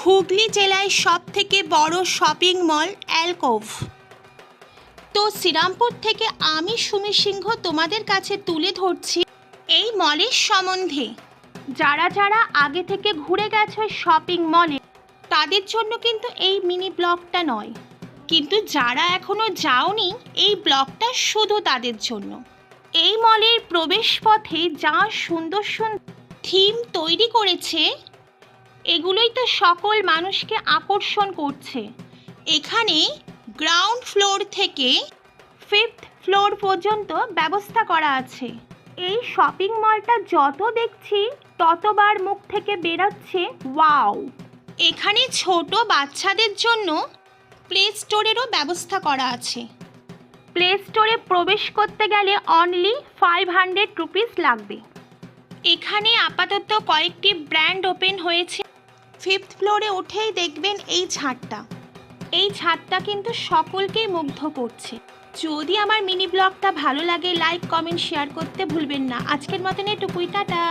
হুগলি জেলায় সবথেকে বড় শপিং মল অ্যালকোভ। তো শ্রীরামপুর থেকে আমি সুমি সিংহ তোমাদের কাছে তুলে ধরছি এই মলের সম্বন্ধে। যারা যারা আগে থেকে ঘুরে গেছে শপিং মলে তাদের জন্য কিন্তু এই মিনি ব্লগটা নয়, কিন্তু যারা এখনো যাওনি এই ব্লগটা শুধু তাদের জন্য। এই মলের প্রবেশপথে যা সুন্দর সুন্দর থিম তৈরি করেছে এগুলোই তো সকল মানুষকে আকর্ষণ করছে। এখানে গ্রাউন্ড ফ্লোর থেকে 5th ফ্লোর পর্যন্ত ব্যবস্থা করা আছে। এই শপিং মলটা যত দেখছি ততবার মুখ থেকে বেরোচ্ছে ওয়াও। এখানে ছোট বাচ্চাদের জন্য প্লে স্টোরেরও ব্যবস্থা করা আছে। প্লে স্টোরে প্রবেশ করতে গেলে অনলি 500 রুপিস লাগবে। এখানে আপাতত কয়েকটি ব্র্যান্ড ওপেন হয়েছে। 5th ফ্লোরে উঠেই দেখবেন এই ছাদটা। এই ছাদটা কিন্তু সকলকেই মুগ্ধ করছে। যদি আমার মিনি ব্লগটা ভালো লাগে লাইক কমেন্ট শেয়ার করতে ভুলবেন না। আজকের মতন এটুকুই, টাটা।